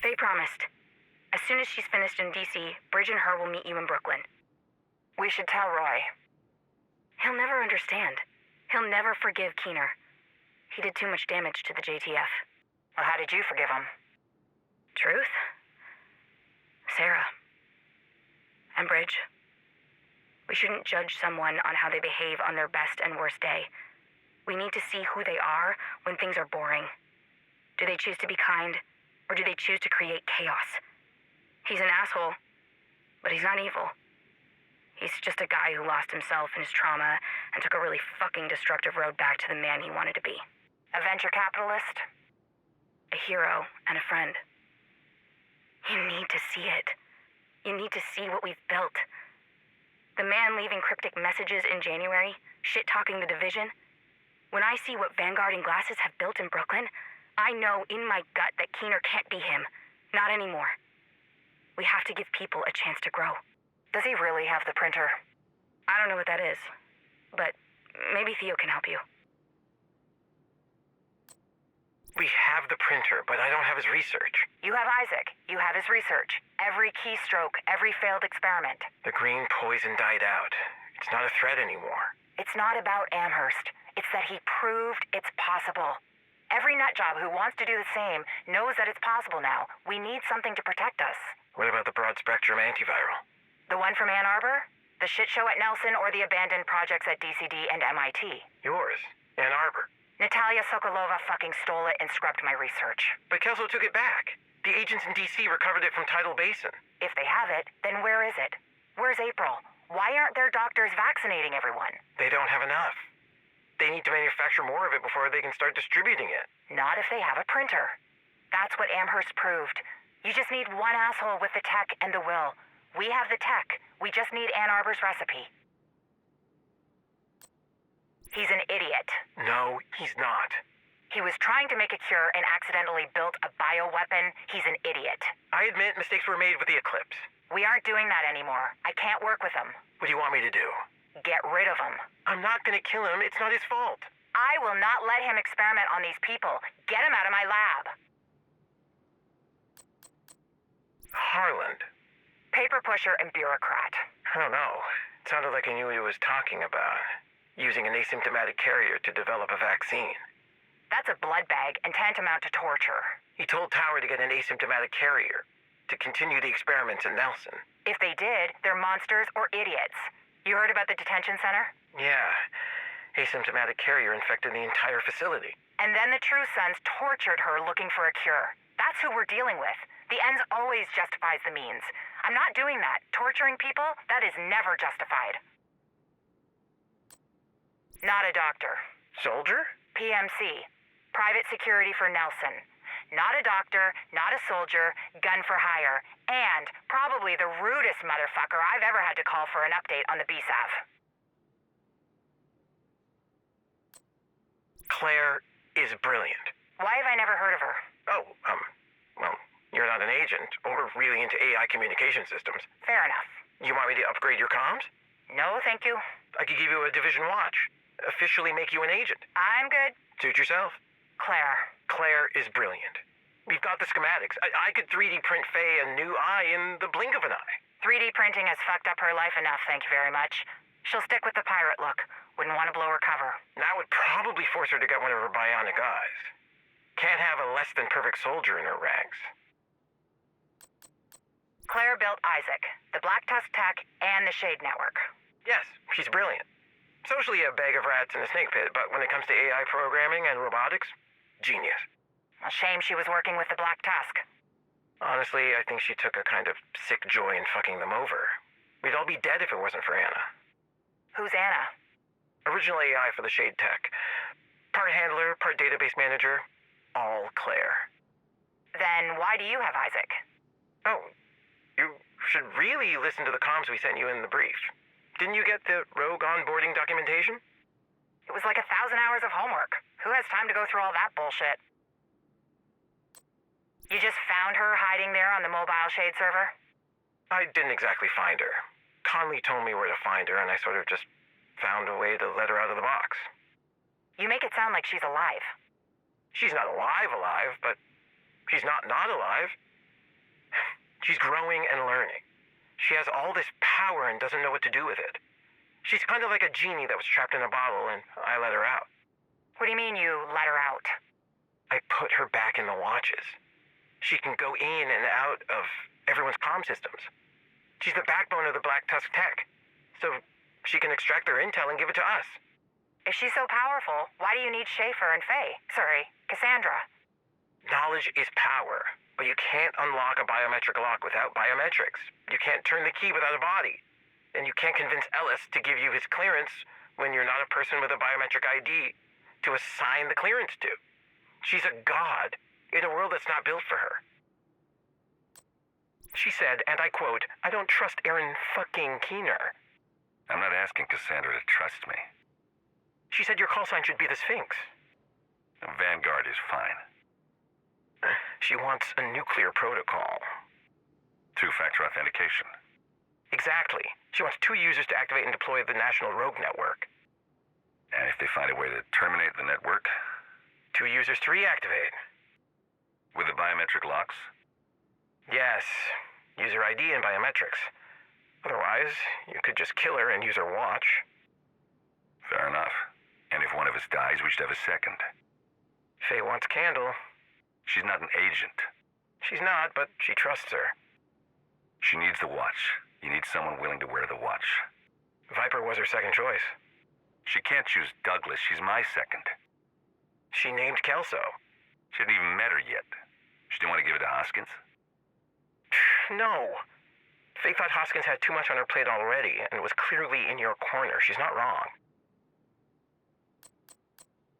Faye promised. As soon as she's finished in DC, Bridge and her will meet you in Brooklyn. We should tell Roy. He'll never understand. He'll never forgive Keener. He did too much damage to the JTF. Well, how did you forgive him? Truth? Sarah. And Bridge. We shouldn't judge someone on how they behave on their best and worst day. We need to see who they are when things are boring. Do they choose to be kind, or do they choose to create chaos? He's an asshole, but he's not evil. He's just a guy who lost himself in his trauma and took a really fucking destructive road back to the man he wanted to be. A venture capitalist? A hero and a friend. You need to see it. You need to see what we've built. The man leaving cryptic messages in January, shit-talking the division. When I see what Vanguard and Glasses have built in Brooklyn, I know in my gut that Keener can't be him. Not anymore. We have to give people a chance to grow. Does he really have the printer? I don't know what that is, but maybe Theo can help you. We have the printer, but I don't have his research. You have Isaac. You have his research. Every keystroke, every failed experiment. The green poison died out. It's not a threat anymore. It's not about Amherst. It's that he proved it's possible. Every nutjob who wants to do the same knows that it's possible now. We need something to protect us. What about the broad-spectrum antiviral? The one from Ann Arbor? The shit show at Nelson or the abandoned projects at DCD and MIT? Yours. Ann Arbor. Natalia Sokolova fucking stole it and scrubbed my research. But Kelso took it back. The agents in D.C. recovered it from Tidal Basin. If they have it, then where is it? Where's April? Why aren't their doctors vaccinating everyone? They don't have enough. They need to manufacture more of it before they can start distributing it. Not if they have a printer. That's what Amherst proved. You just need one asshole with the tech and the will. We have the tech. We just need Ann Arbor's recipe. He's an idiot. No, he's not. He was trying to make a cure and accidentally built a bioweapon. He's an idiot. I admit mistakes were made with the Eclipse. We aren't doing that anymore. I can't work with him. What do you want me to do? Get rid of him. I'm not gonna kill him. It's not his fault. I will not let him experiment on these people. Get him out of my lab. Harland. Paper pusher and bureaucrat. I don't know. It sounded like I knew what he was talking about. Using an asymptomatic carrier to develop a vaccine. That's a blood bag and tantamount to torture. He told Tower to get an asymptomatic carrier to continue the experiments at Nelson. If they did, they're monsters or idiots. You heard about the detention center? Yeah. Asymptomatic carrier infected the entire facility. And then the True Sons tortured her looking for a cure. That's who we're dealing with. The ends always justifies the means. I'm not doing that. Torturing people, that is never justified. Not a doctor. Soldier? PMC. Private security for Nelson. Not a doctor, not a soldier, gun for hire, and probably the rudest motherfucker I've ever had to call for an update on the BSAV. Claire is brilliant. Why have I never heard of her? Oh, well, you're not an agent or really into AI communication systems. Fair enough. You want me to upgrade your comms? No, thank you. I could give you a division watch. Officially make you an agent. I'm good. Suit yourself. Claire. Claire is brilliant. We've got the schematics. I could 3D print Faye a new eye in the blink of an eye. 3D printing has fucked up her life enough, thank you very much. She'll stick with the pirate look. Wouldn't want to blow her cover. That would probably force her to get one of her bionic eyes. Can't have a less than perfect soldier in her ranks. Claire built Isaac, the Black Tusk Tech, and the Shade Network. Yes, she's brilliant. Socially a bag of rats in a snake pit, but when it comes to AI programming and robotics, genius. A shame she was working with the Black Tusk. Honestly, I think she took a kind of sick joy in fucking them over. We'd all be dead if it wasn't for Anna. Who's Anna? Original AI for the Shade Tech. Part handler, part database manager. All Claire. Then why do you have Isaac? Oh, you should really listen to the comms we sent you in the brief. Didn't you get the rogue onboarding documentation? It was like 1,000 hours of homework. Who has time to go through all that bullshit? You just found her hiding there on the mobile Shade server? I didn't exactly find her. Conley told me where to find her, and I sort of just found a way to let her out of the box. You make it sound like she's alive. She's not alive, but she's not alive. She's growing and learning. She has all this power and doesn't know what to do with it. She's kind of like a genie that was trapped in a bottle, and I let her out. What do you mean you let her out? I put her back in the watches. She can go in and out of everyone's comm systems. She's the backbone of the Black Tusk tech. So she can extract their intel and give it to us. If she's so powerful, why do you need Schaefer and Cassandra? Knowledge is power, but you can't unlock a biometric lock without biometrics. You can't turn the key without a body. And you can't convince Ellis to give you his clearance when you're not a person with a biometric ID to assign the clearance to. She's a god in a world that's not built for her. She said, and I quote, "I don't trust Aaron fucking Keener." I'm not asking Cassandra to trust me. She said your call sign should be the Sphinx. Vanguard is fine. She wants a nuclear protocol. Two-factor authentication. Exactly. She wants 2 users to activate and deploy the National Rogue Network. And if they find a way to terminate the network? 2 users to reactivate. With the biometric locks? Yes. User ID and biometrics. Otherwise, you could just kill her and use her watch. Fair enough. And if one of us dies, we should have a second. Faye wants Candle. She's not an agent. She's not, but she trusts her. She needs the watch. You need someone willing to wear the watch. Viper was her second choice. She can't choose Douglas. She's my second. She named Kelso. She hadn't even met her yet. She didn't want to give it to Hoskins? No. Faye thought Hoskins had too much on her plate already, and was clearly in your corner. She's not wrong.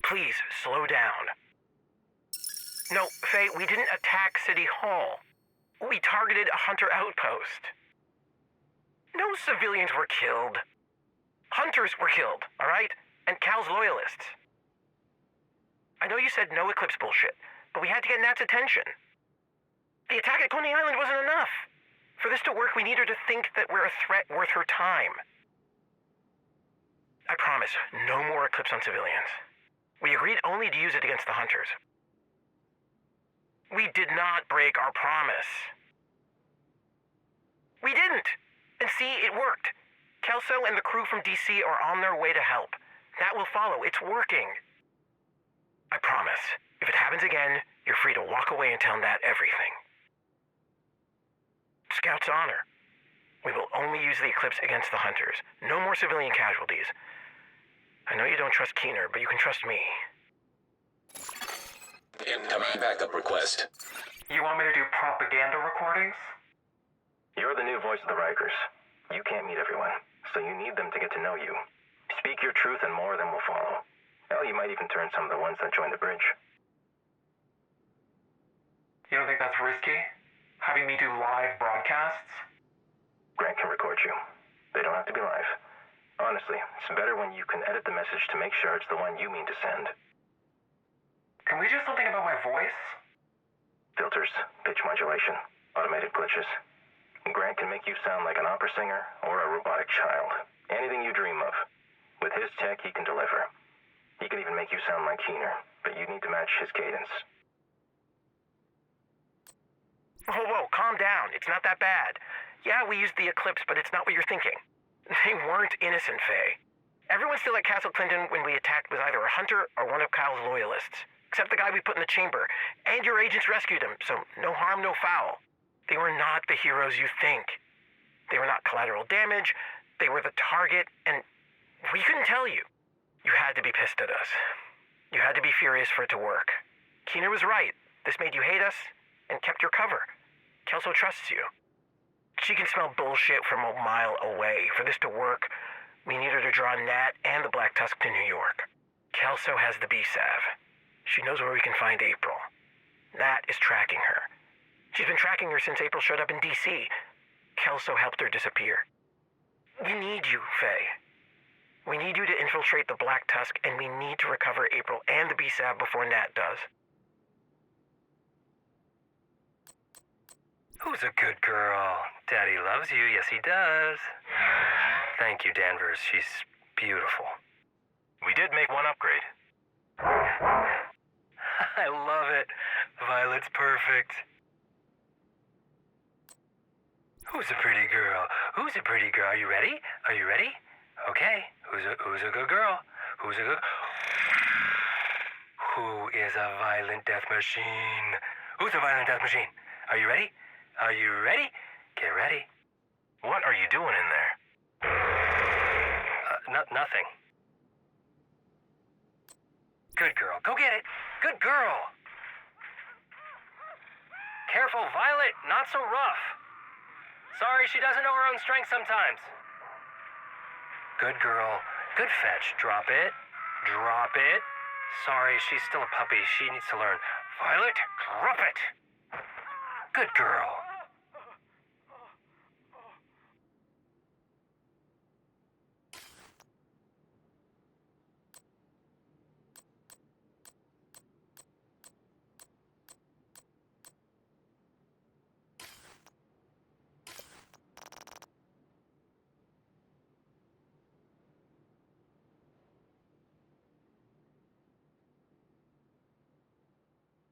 Please, slow down. No, Faye, we didn't attack City Hall. We targeted a Hunter outpost. No civilians were killed. Hunters were killed, all right? And Cal's loyalists. I know you said no Eclipse bullshit, but we had to get Nat's attention. The attack at Coney Island wasn't enough. For this to work, we need her to think that we're a threat worth her time. I promise, no more Eclipse on civilians. We agreed only to use it against the Hunters. We did not break our promise. We didn't. And see, it worked. Kelso and the crew from DC are on their way to help. That will follow. It's working. I promise. If it happens again, you're free to walk away and tell Nat everything. Scout's honor. We will only use the Eclipse against the Hunters. No more civilian casualties. I know you don't trust Keener, but you can trust me. Incoming backup request. You want me to do propaganda recordings? You're the new voice of the Rikers. You can't meet everyone, so you need them to get to know you. Speak your truth and more of them will follow. Hell, you might even turn some of the ones that joined the bridge. You don't think that's risky? Having me do live broadcasts? Grant can record you. They don't have to be live. Honestly, it's better when you can edit the message to make sure it's the one you mean to send. Can we do something about my voice? Filters, pitch modulation, automated glitches. Grant can make you sound like an opera singer or a robotic child. Anything you dream of. With his tech, he can deliver. He can even make you sound like Keener, but you need to match his cadence. Whoa, calm down. It's not that bad. Yeah, we used the Eclipse, but it's not what you're thinking. They weren't innocent, Faye. Everyone still at Castle Clinton when we attacked was either a Hunter or one of Kyle's loyalists. Except the guy we put in the chamber. And your agents rescued him, so no harm, no foul. They were not the heroes you think. They were not collateral damage. They were the target, and we couldn't tell you. You had to be pissed at us. You had to be furious for it to work. Keener was right. This made you hate us and kept your cover. Kelso trusts you. She can smell bullshit from a mile away. For this to work, we need her to draw Nat and the Black Tusk to New York. Kelso has the B-Sav. She knows where we can find April. Nat is tracking her. She's been tracking her since April showed up in D.C. Kelso helped her disappear. We need you, Faye. We need you to infiltrate the Black Tusk, and we need to recover April and the B-Sav before Nat does. Who's a good girl? Daddy loves you. Yes, he does. Thank you, Danvers. She's beautiful. We did make one upgrade. I love it. Violet's perfect. Who's a pretty girl? Who's a pretty girl? Are you ready? Are you ready? Okay. Who's a good girl? Who's a good... Who is a violent death machine? Who's a violent death machine? Are you ready? Are you ready? Get ready. What are you doing in there? Nothing. Good girl. Go get it. Good girl. Careful, Violet. Not so rough. Sorry, she doesn't know her own strength sometimes. Good girl. Good fetch. Drop it. Drop it. Sorry, she's still a puppy. She needs to learn. Violet, drop it. Good girl.